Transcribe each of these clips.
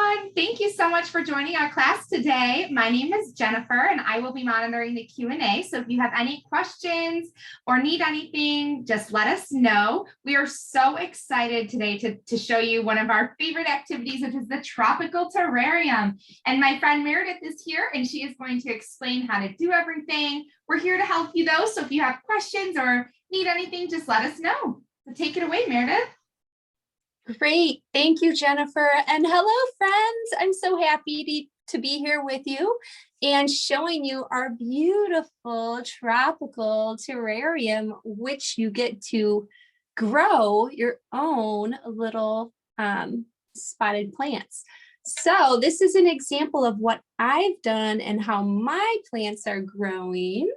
everyone. Thank you so much for joining our class today. My name is Jennifer and I will be monitoring the Q&A. So if you have any questions or need anything, just let us know. We are so excited today to show you one of our favorite activities, which is the tropical terrarium. And my friend Meredith is here and she is going to explain how to do everything. We're here to help you though. So if you have questions or need anything, just let us know. So take it away, Meredith. Great. Thank you, Jennifer. And hello, friends. I'm so happy to be here with you and showing you our beautiful tropical terrarium, which you get to grow your own little spotted plants. So this is an example of what I've done and how my plants are growing.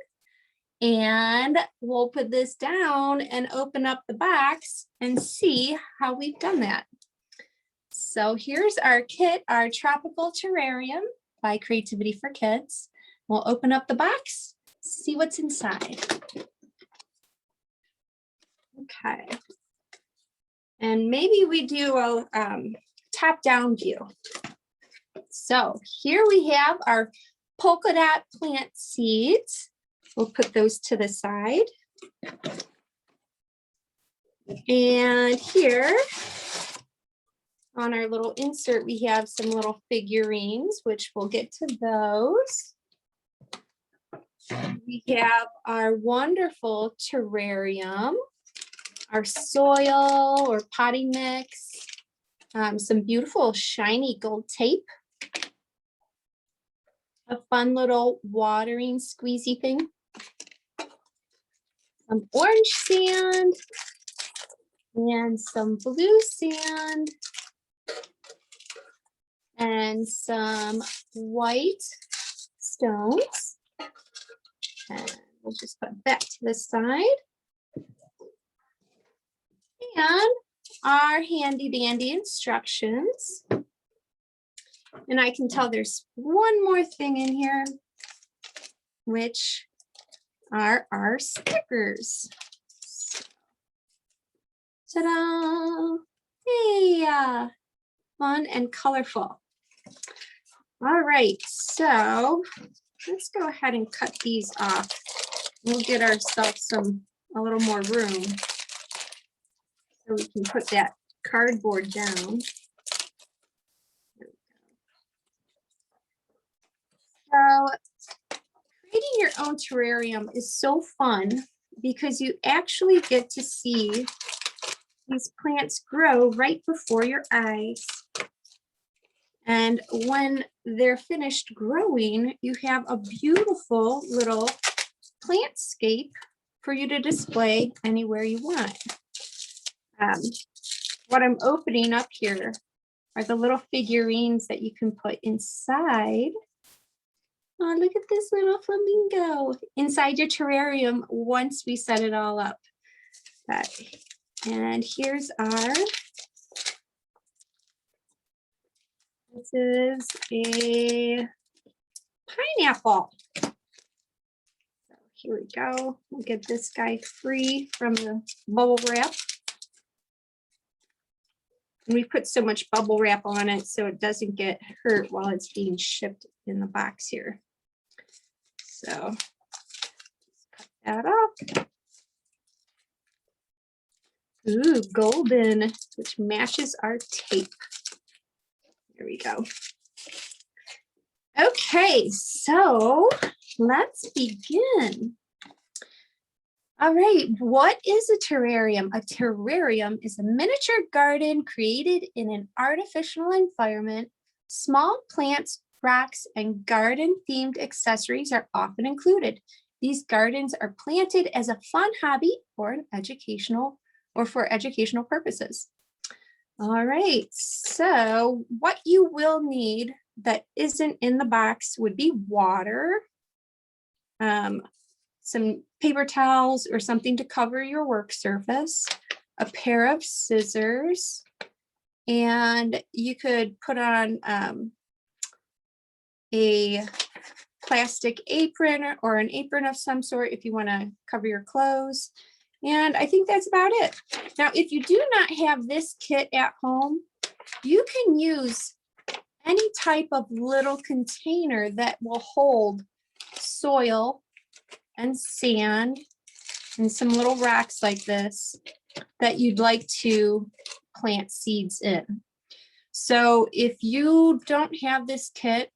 And we'll put this down and open up the box and see how we've done that. So here's our kit, our tropical terrarium by Creativity for Kids. We'll open up the box, see what's inside. Okay. And maybe we do a top-down view. So here we have our polka dot plant seeds. We'll put those to the side. And here on our little insert, we have some little figurines, which we'll get to those. We have our wonderful terrarium, our soil or potting mix, some beautiful shiny gold tape, a fun little watering squeezy thing, some orange sand and some blue sand and some white stones. And we'll just put that to the side. And our handy dandy instructions. And I can tell there's one more thing in here, which are our stickers. Ta-da! Hey, fun and colorful. All right, so let's go ahead and cut these off. We'll get ourselves a little more room so we can put that cardboard down. So creating your own terrarium is so fun because you actually get to see these plants grow right before your eyes. And when they're finished growing, you have a beautiful little plantscape for you to display anywhere you want. What I'm opening up here are the little figurines that you can put inside. Oh, look at this little flamingo inside your terrarium once we set it all up. And here's this is a pineapple. So here we go. We'll get this guy free from the bubble wrap. And we put so much bubble wrap on it so it doesn't get hurt while it's being shipped in the box here. So cut that off. Ooh, golden, which matches our tape. There we go. Okay, so let's begin. All right, what is a terrarium? A terrarium is a miniature garden created in an artificial environment. Small plants, rocks, and garden-themed accessories are often included. These gardens are planted as a fun hobby or for educational purposes. All right, so what you will need that isn't in the box would be water, some paper towels or something to cover your work surface, a pair of scissors, and you could put on a plastic apron or an apron of some sort if you want to cover your clothes. And I think that's about it. Now, if you do not have this kit at home, you can use any type of little container that will hold soil and sand and some little rocks like this that you'd like to plant seeds in. So if you don't have this kit,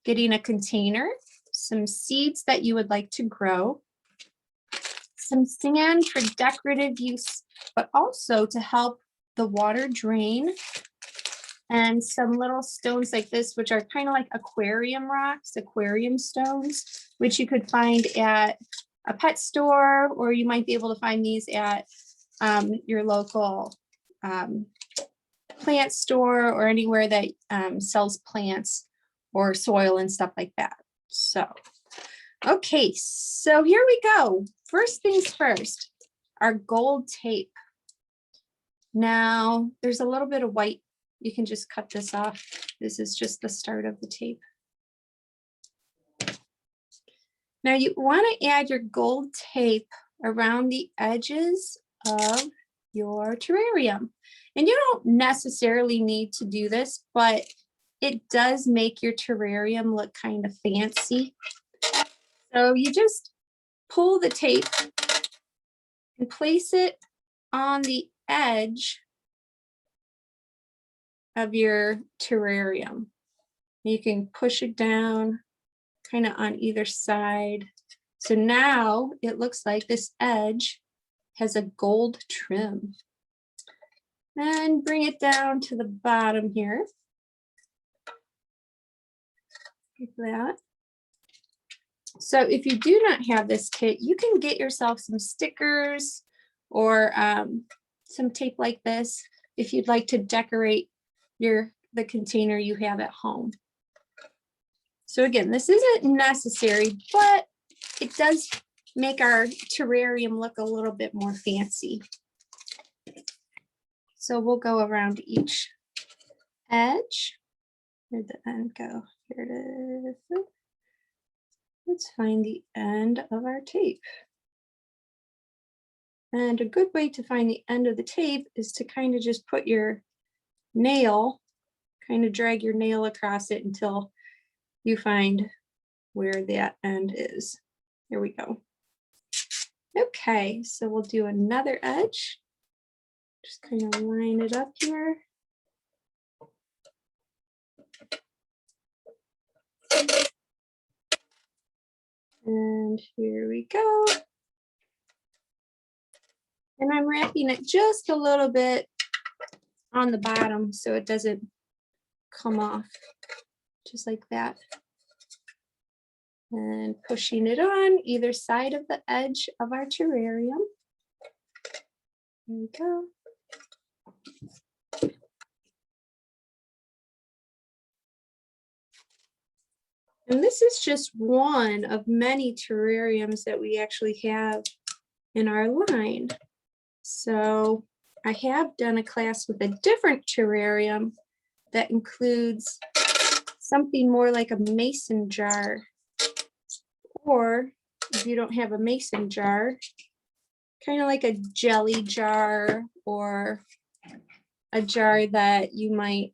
getting a container, some seeds that you would like to grow, some sand for decorative use, but also to help the water drain, and some little stones like this, which are kind of like aquarium rocks, aquarium stones, which you could find at a pet store, or you might be able to find these at your local plant store or anywhere that sells plants or soil and stuff like that. So, okay, so here we go. First things first, our gold tape. Now, there's a little bit of white. You can just cut this off. This is just the start of the tape. Now you want to add your gold tape around the edges of your terrarium. And you don't necessarily need to do this, but it does make your terrarium look kind of fancy. So you just pull the tape and place it on the edge of your terrarium. You can push it down kind of on either side. So now it looks like this edge has a gold trim. And bring it down to the bottom here. Like that. So if you do not have this kit, you can get yourself some stickers or some tape like this if you'd like to decorate the container you have at home. So again, this isn't necessary, but it does make our terrarium look a little bit more fancy. So we'll go around each edge. Where'd the end go? Here it is. Let's find the end of our tape. And a good way to find the end of the tape is to kind of just put your nail, kind of drag your nail across it until you find where that end is. Here we go. Okay, so we'll do another edge. Just kind of line it up here. And here we go. And I'm wrapping it just a little bit on the bottom so it doesn't come off, just like that. And pushing it on either side of the edge of our terrarium. There we go. And this is just one of many terrariums that we actually have in our line. So I have done a class with a different terrarium that includes something more like a mason jar. Or if you don't have a mason jar, kind of like a jelly jar or a jar that you might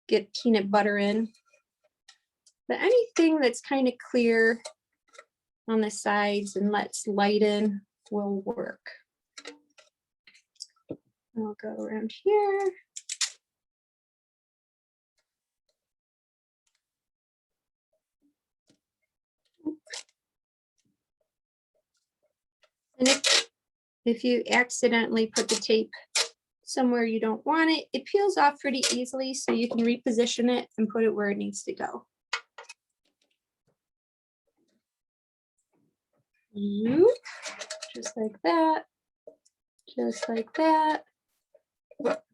get peanut butter in. But anything that's kind of clear on the sides and lets light in will work. I'll go around here. And if you accidentally put the tape somewhere you don't want it, it peels off pretty easily, so you can reposition it and put it where it needs to go. Just like that, just like that.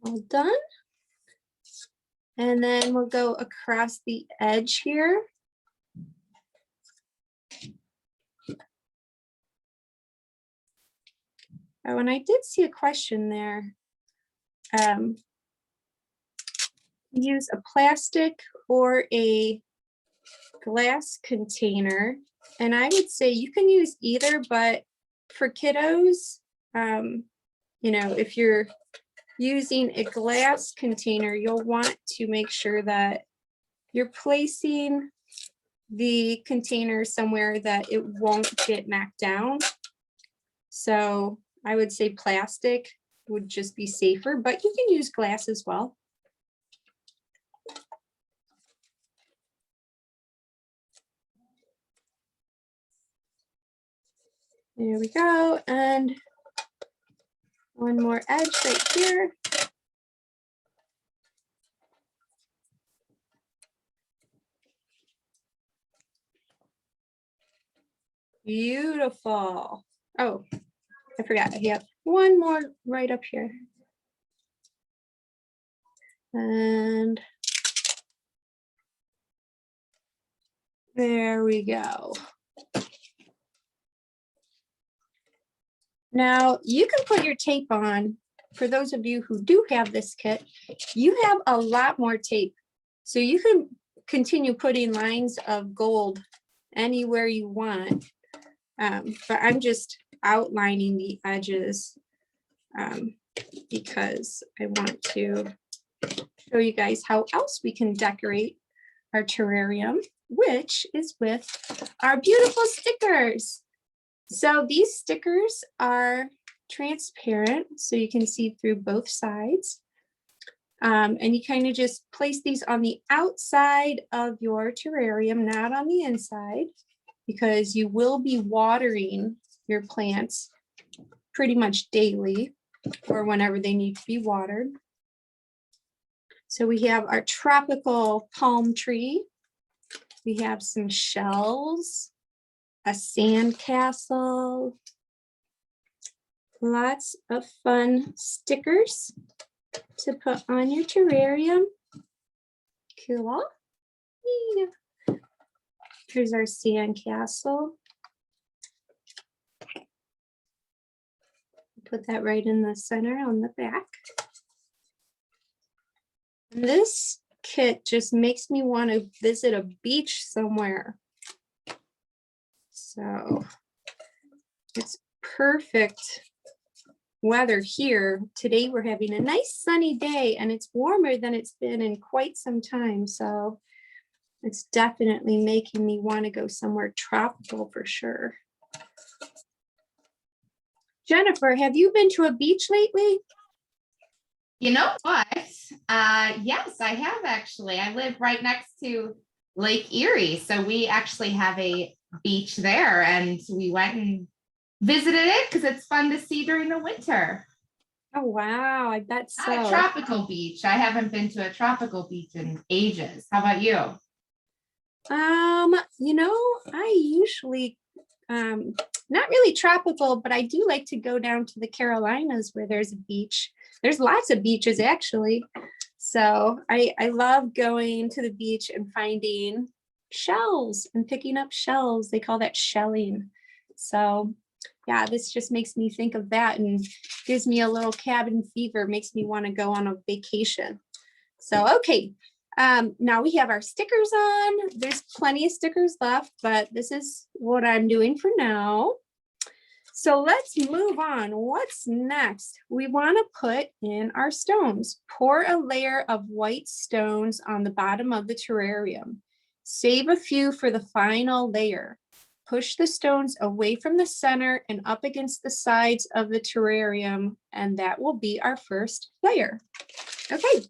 All done. And then we'll go across the edge here. Oh, and I did see a question there. Use a plastic or a glass container. And I would say you can use either, but for kiddos, you know, if you're using a glass container, you'll want to make sure that you're placing the container somewhere that it won't get knocked down. So I would say plastic would just be safer, but you can use glass as well. There we go. And one more edge right here. Beautiful. Oh, I forgot. I have one more right up here. And there we go. Now you can put your tape on. For those of you who do have this kit, you have a lot more tape. So you can continue putting lines of gold anywhere you want. But I'm just outlining the edges because I want to show you guys how else we can decorate our terrarium, which is with our beautiful stickers. So these stickers are transparent, so you can see through both sides. And you kind of just place these on the outside of your terrarium, not on the inside, because you will be watering your plants pretty much daily or whenever they need to be watered. So we have our tropical palm tree. We have some shells, a sand castle, lots of fun stickers to put on your terrarium. Cool. Yeah. Here's our sand castle. Put that right in the center on the back. And this kit just makes me want to visit a beach somewhere. So it's perfect weather here. Today we're having a nice sunny day and it's warmer than it's been in quite some time. So it's definitely making me want to go somewhere tropical for sure. Jennifer, have you been to a beach lately? You know what? Yes, I have actually. I live right next to Lake Erie. So we actually have a beach there and we went and visited it because it's fun to see during the winter. Oh, wow. I bet so. Not a tropical beach. I haven't been to a tropical beach in ages. How about you? You know, I usually, not really tropical, but I do like to go down to the Carolinas where there's a beach. There's lots of beaches actually. So I love going to the beach and finding shells and picking up shells. They call that shelling. So yeah, this just makes me think of that and gives me a little cabin fever, makes me want to go on a vacation. So, okay. Now we have our stickers on. There's plenty of stickers left, but this is what I'm doing for now. So let's move on. What's next? We want to put in our stones. Pour a layer of white stones on the bottom of the terrarium. Save a few for the final layer. Push the stones away from the center and up against the sides of the terrarium, and that will be our first layer. Okay.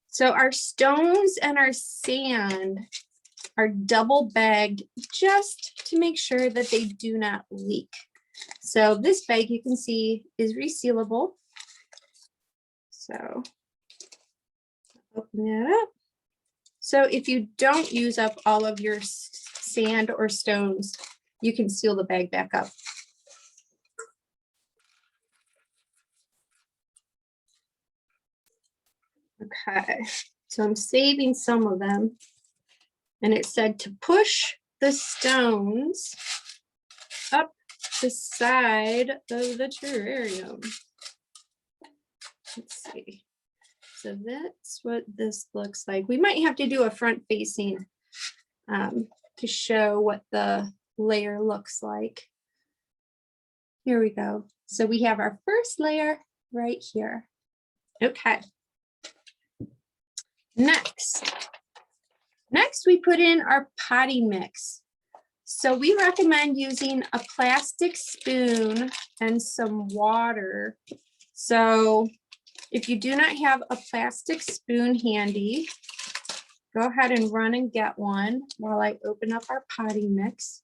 So our stones and our sand are double bagged just to make sure that they do not leak. So this bag you can see is resealable. So open that up. So if you don't use up all of your sand or stones, you can seal the bag back up. Okay, so I'm saving some of them. And it said to push the stones up the side of the terrarium. Let's see. So that's what this looks like. We might have to do a front facing to show what the layer looks like. Here we go. So we have our first layer right here. Okay. Next we put in our potting mix. So we recommend using a plastic spoon and some water. So if you do not have a plastic spoon handy, go ahead and run and get one while I open up our potting mix.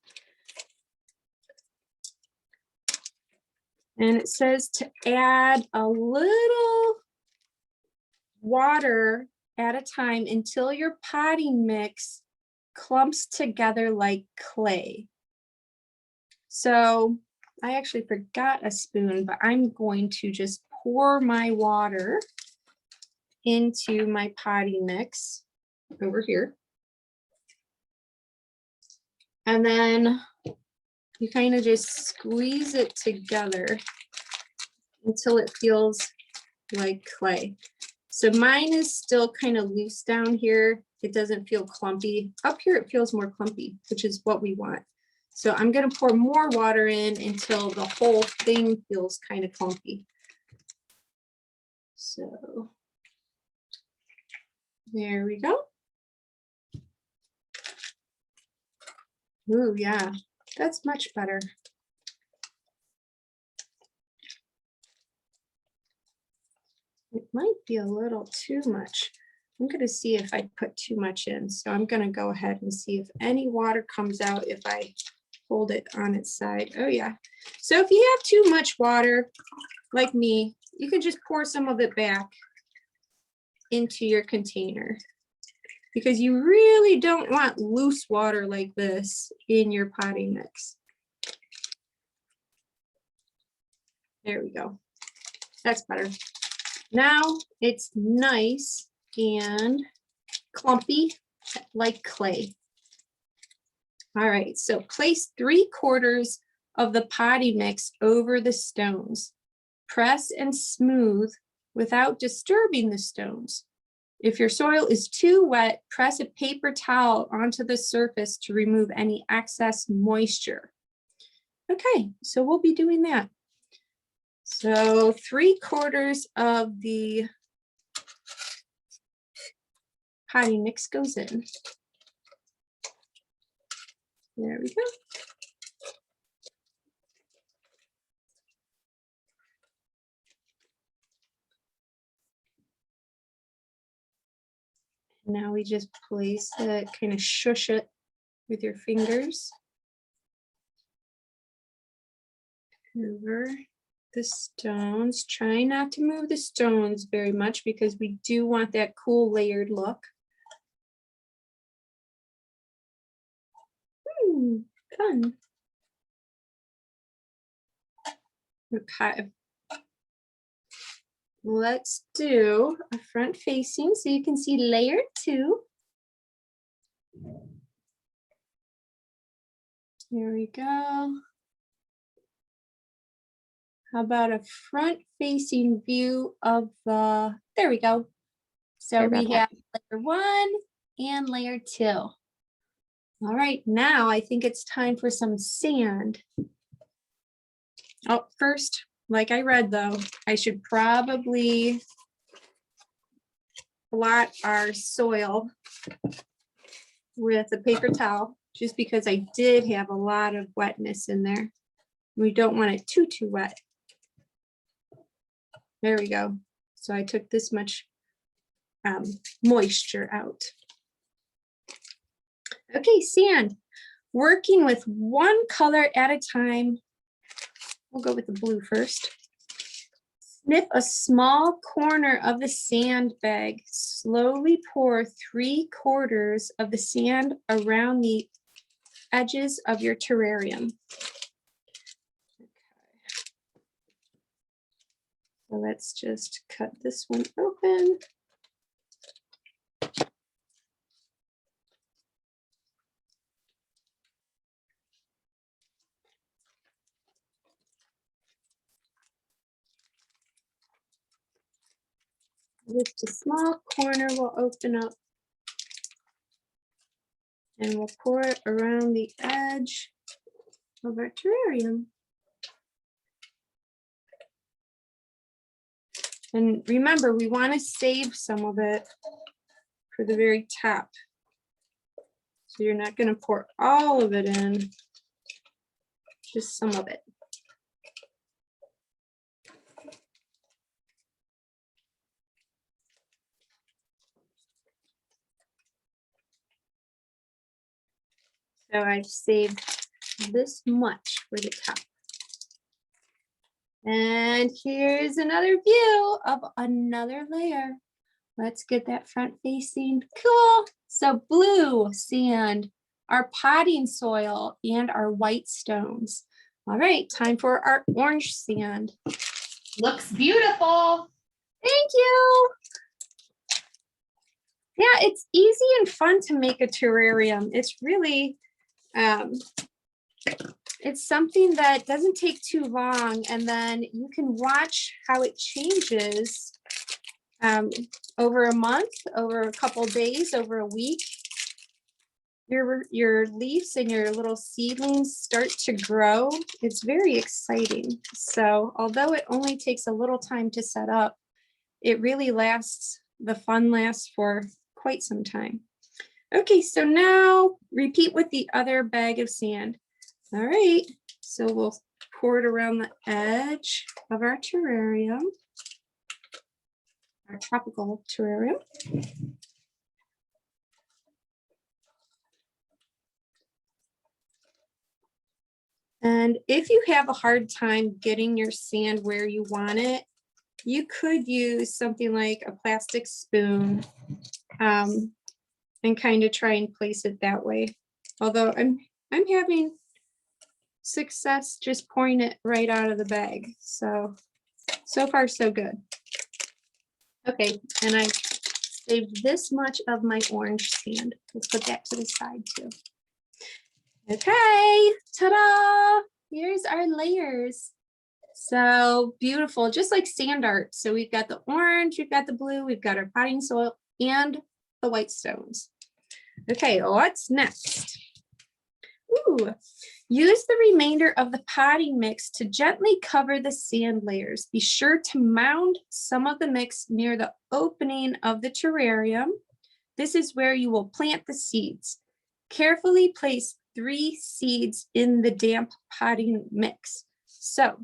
And it says to add a little water at a time until your potting mix clumps together like clay. So I actually forgot a spoon, but I'm going to just pour my water into my potting mix over here. And then you kind of just squeeze it together until it feels like clay. So mine is still kind of loose down here. It doesn't feel clumpy. Up here, it feels more clumpy, which is what we want. So I'm going to pour more water in until the whole thing feels kind of clumpy. So there we go. Ooh, yeah, that's much better. It might be a little too much. I'm going to see if I put too much in. So I'm going to go ahead and see if any water comes out if I hold it on its side. Oh yeah. So if you have too much water, like me, you can just pour some of it back into your container, because you really don't want loose water like this in your potting mix. There we go. That's better. Now it's nice and clumpy like clay. All right, so place 3/4 of the potting mix over the stones. Press and smooth without disturbing the stones. If your soil is too wet, press a paper towel onto the surface to remove any excess moisture. Okay, so we'll be doing that. So 3/4 of the potting mix goes in. There we go. Now we just place it, kind of shush it with your fingers over the stones. Try not to move the stones very much because we do want that cool layered look. Fun. Okay. Let's do a front facing so you can see layer 2. Here we go. How about a front facing view of the, there we go. So we have layer 1 and layer 2. All right, now I think it's time for some sand. Oh, first, like I read though, I should probably blot our soil with a paper towel, just because I did have a lot of wetness in there. We don't want it too wet. There we go. So I took this much moisture out. Okay, sand. Working with one color at a time. We'll go with the blue first. Snip a small corner of the sand bag. Slowly pour 3/4 of the sand around the edges of your terrarium. Okay. So let's just cut this one open. Just a small corner will open up, and we'll pour it around the edge of our terrarium. And remember, we want to save some of it for the very top. So you're not going to pour all of it in, just some of it. So I've saved this much for the top. And here's another view of another layer. Let's get that front facing. Cool. So blue sand, our potting soil, and our white stones. All right, time for our orange sand. Looks beautiful. Thank you. Yeah, it's easy and fun to make a terrarium. It's really, it's something that doesn't take too long, and then you can watch how it changes over a month, over a couple days, over a week. Your leaves and your little seedlings start to grow. It's very exciting. So although it only takes a little time to set up, it really lasts, the fun lasts for quite some time. Okay, so now repeat with the other bag of sand. All right, so we'll pour it around the edge of our terrarium, our tropical terrarium. And if you have a hard time getting your sand where you want it, you could use something like a plastic spoon and kind of try and place it that way. Although I'm having success just pouring it right out of the bag. So far so good. Okay, and I saved this much of my orange sand. Let's put that to the side too. Okay, ta-da! Here's our layers. So beautiful, just like sand art. So we've got the orange, we've got the blue, we've got our potting soil, and the white stones. Okay, what's next? Ooh, use the remainder of the potting mix to gently cover the sand layers. Be sure to mound some of the mix near the opening of the terrarium. This is where you will plant the seeds. Carefully place 3 seeds in the damp potting mix. So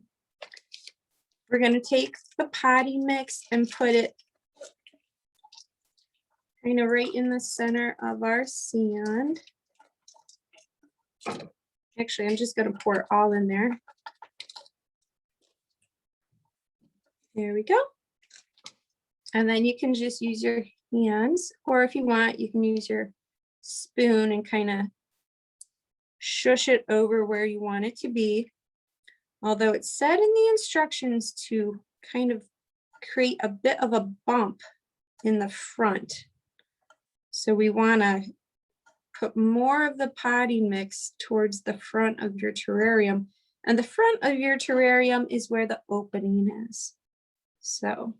we're going to take the potting mix and put it kind of right in the center of our sand. Actually, I'm just going to pour it all in there. There we go. And then you can just use your hands, or if you want, you can use your spoon and kind of shush it over where you want it to be. Although it's said in the instructions to kind of create a bit of a bump in the front. So we want to put more of the potting mix towards the front of your terrarium. And the front of your terrarium is where the opening is. So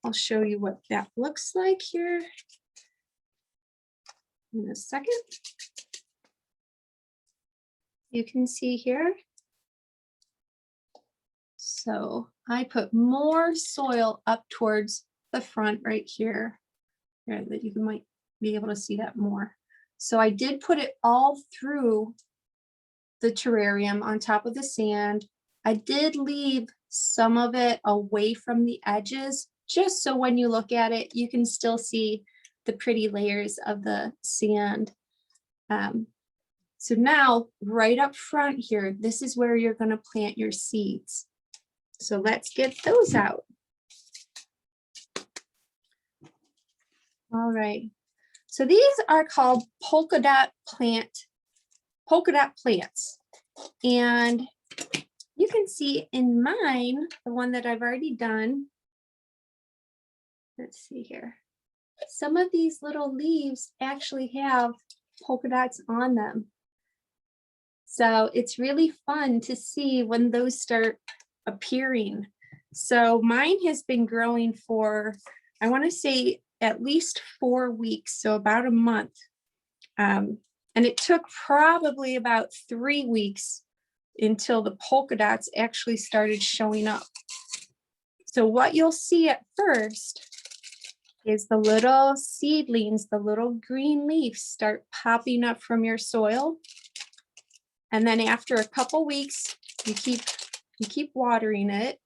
I'll show you what that looks like here in a second. You can see here. So I put more soil up towards the front right here, that you might be able to see that more. So I did put it all through the terrarium on top of the sand. I did leave some of it away from the edges, just so when you look at it, you can still see the pretty layers of the sand. So now right up front here, this is where you're going to plant your seeds. So let's get those out. All right. So these are called polka dot plants. And you can see in mine, the one that I've already done. Let's see here. Some of these little leaves actually have polka dots on them. So it's really fun to see when those start appearing. So mine has been growing for, I want to say, at least 4 weeks, so about a month. And it took probably about 3 weeks until the polka dots actually started showing up. So what you'll see at first is the little seedlings, the little green leaves start popping up from your soil. And then after a couple weeks, you keep watering it.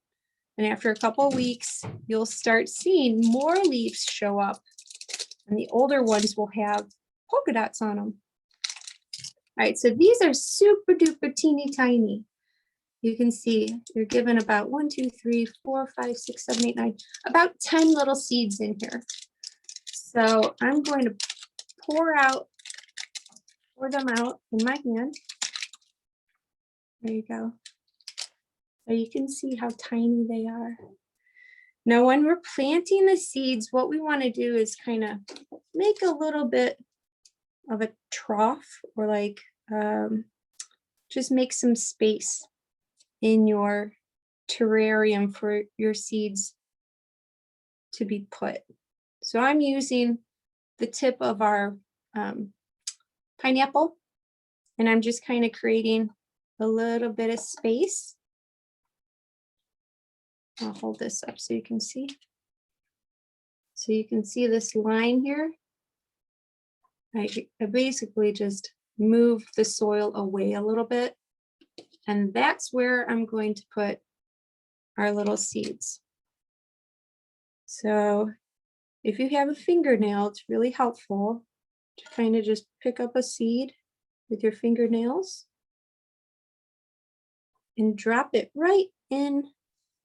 And after a couple weeks, you'll start seeing more leaves show up. And the older ones will have polka dots on them. All right, so these are super duper teeny tiny. You can see you're given about 1, 2, 3, 4, 5, 6, 7, 8, 9, about 10 little seeds in here. So I'm going to pour them out in my hand. There you go. So you can see how tiny they are. Now, when we're planting the seeds, what we want to do is kind of make a little bit of a trough, or like just make some space in your terrarium for your seeds to be put. So I'm using the tip of our pineapple, and I'm just kind of creating a little bit of space. I'll hold this up so you can see. So you can see this line here. I basically just move the soil away a little bit, and that's where I'm going to put our little seeds. So if you have a fingernail, it's really helpful to kind of just pick up a seed with your fingernails and drop it right in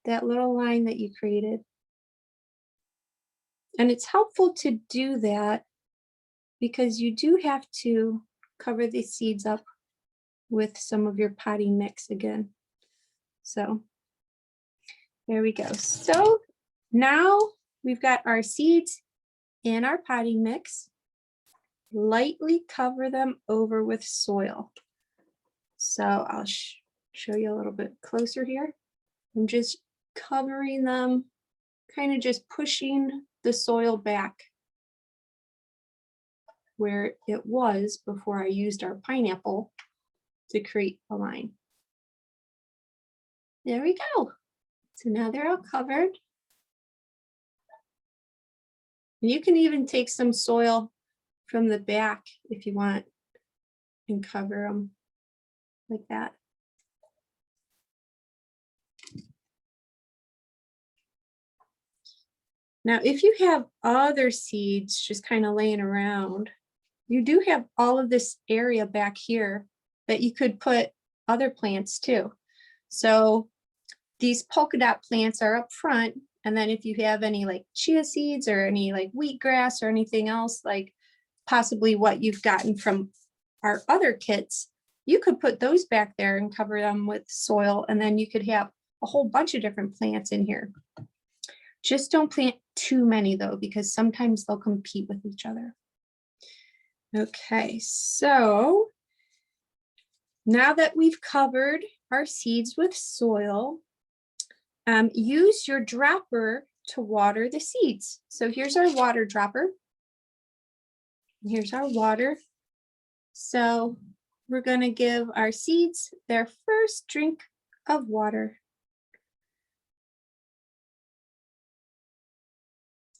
that little line that you created. And it's helpful to do that because you do have to cover the seeds up with some of your potting mix again. So there we go. So now we've got our seeds in our potting mix. Lightly cover them over with soil. So I'll show you a little bit closer here. I'm just covering them, kind of just pushing the soil back where it was before I used our pineapple to create a line. There we go. So now they're all covered. And you can even take some soil from the back if you want and cover them like that. Now, if you have other seeds just kind of laying around, you do have all of this area back here that you could put other plants too. So these polka dot plants are up front. And then if you have any like chia seeds or any like wheatgrass or anything else, like possibly what you've gotten from our other kits, you could put those back there and cover them with soil. And then you could have a whole bunch of different plants in here. Just don't plant too many though, because sometimes they'll compete with each other. Okay, so now that we've covered our seeds with soil, use your dropper to water the seeds. So here's our water dropper. Here's our water. So we're going to give our seeds their first drink of water.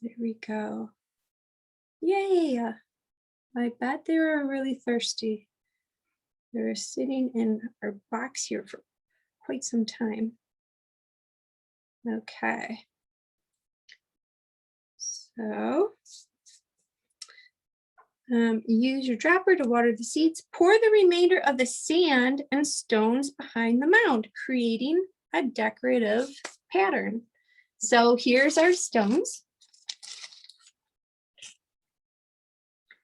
There we go. Yay! I bet they were really thirsty. They were sitting in our box here for quite some time. Okay. So use your dropper to water the seeds. Pour the remainder of the sand and stones behind the mound, creating a decorative pattern. So here's our stones.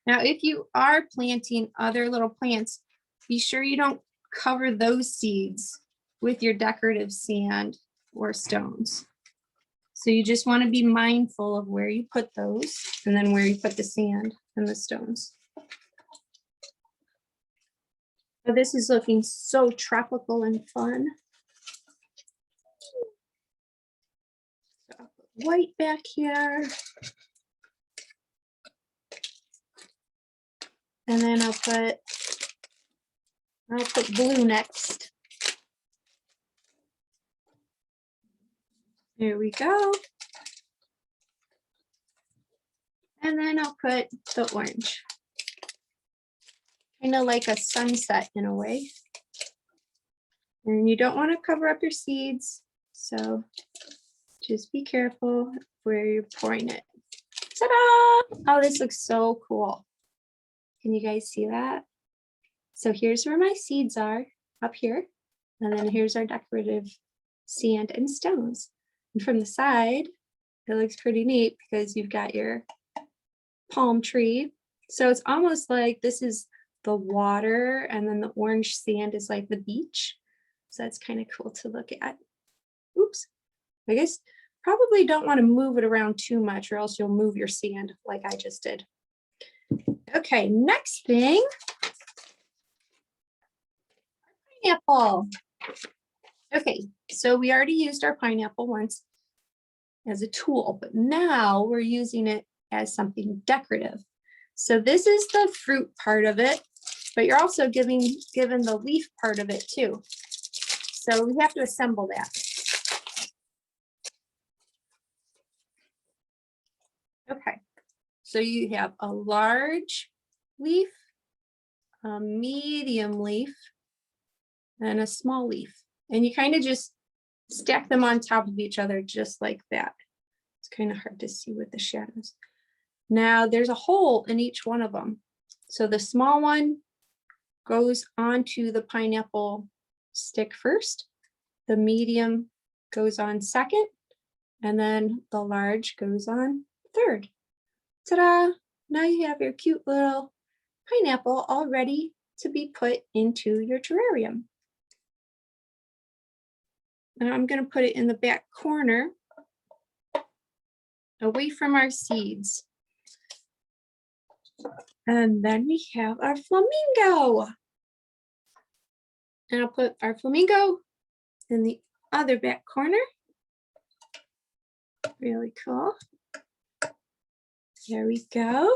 Now, if you are planting other little plants, be sure you don't cover those seeds with your decorative sand or stones. So you just want to be mindful of where you put those and then where you put the sand and the stones. So this is looking so tropical and fun. So I'll put white back here. And then I'll put blue next. There we go. And then I'll put the orange. Kind of like a sunset in a way. And you don't want to cover up your seeds. So just be careful where you're pouring it. Ta-da! Oh, this looks so cool. Can you guys see that? So here's where my seeds are, up here. And then here's our decorative sand and stones. And from the side, it looks pretty neat because you've got your palm tree. So it's almost like this is the water, and then the orange sand is like the beach. So that's kind of cool to look at. Oops. I guess probably don't want to move it around too much or else you'll move your sand like I just did. Okay, next thing. Pineapple. Okay, so we already used our pineapple once as a tool, but now we're using it as something decorative. So this is the fruit part of it, but you're also given the leaf part of it too. So we have to assemble that. Okay, so you have a large leaf, a medium leaf, and a small leaf. And you kind of just stack them on top of each other just like that. It's kind of hard to see with the shadows. Now there's a hole in each one of them. So the small one goes onto the pineapple stick first, the medium goes on second, and then the large goes on third. Ta-da! Now you have your cute little pineapple all ready to be put into your terrarium. Now I'm going to put it in the back corner, away from our seeds. And then we have our flamingo. And I'll put our flamingo in the other back corner. Really cool. Here we go.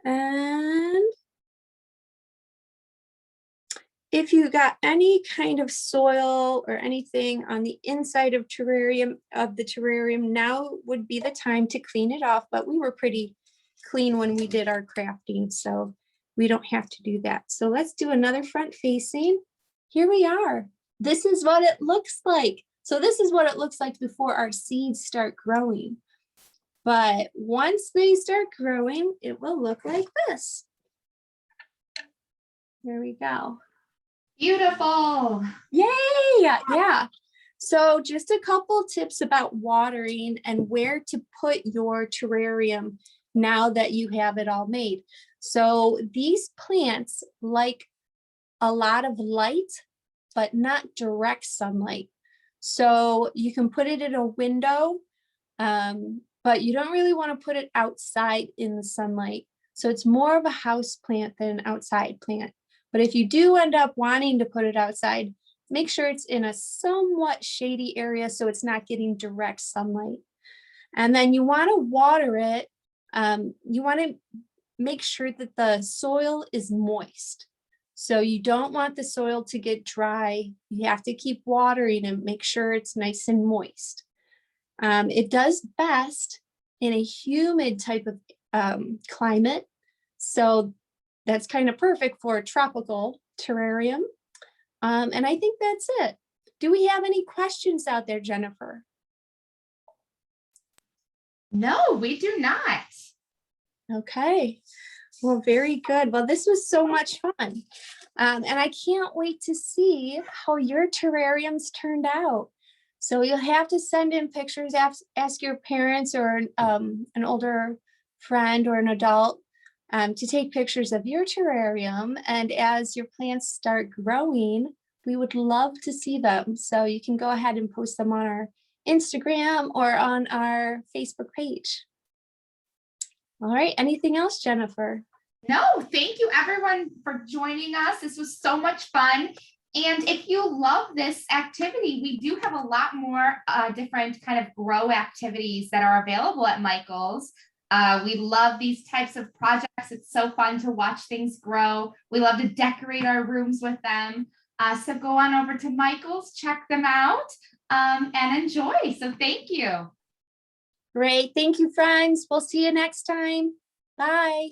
And if you got any kind of soil or anything on the inside of the terrarium, now would be the time to clean it off, but we were pretty clean when we did our crafting, so we don't have to do that. So let's do another front facing. Here we are. This is what it looks like. So this is what it looks like before our seeds start growing. But once they start growing, it will look like this. There we go. Beautiful. Yay! Yeah. So just a couple tips about watering and where to put your terrarium now that you have it all made. So these plants like a lot of light, but not direct sunlight. So you can put it in a window, but you don't really want to put it outside in the sunlight. So it's more of a house plant than an outside plant. But if you do end up wanting to put it outside, make sure it's in a somewhat shady area so it's not getting direct sunlight. And then you want to water it. You want to make sure that the soil is moist. So you don't want the soil to get dry. You have to keep watering and make sure it's nice and moist. It does best in a humid type of climate. So that's kind of perfect for a tropical terrarium. And I think that's it. Do we have any questions out there, Jennifer? No, we do not. Okay, well, very good. Well, this was so much fun. And I can't wait to see how your terrariums turned out. So you'll have to send in pictures, ask your parents or an older friend or an adult to take pictures of your terrarium. And as your plants start growing, we would love to see them. So you can go ahead and post them on our Instagram or on our Facebook page. All right, anything else, Jennifer? No, thank you everyone for joining us. This was so much fun. And if you love this activity, we do have a lot more different kind of grow activities that are available at Michael's. We love these types of projects. It's so fun to watch things grow. We love to decorate our rooms with them. So go on over to Michael's, check them out, and enjoy. So thank you. Great. Thank you, friends. We'll see you next time. Bye.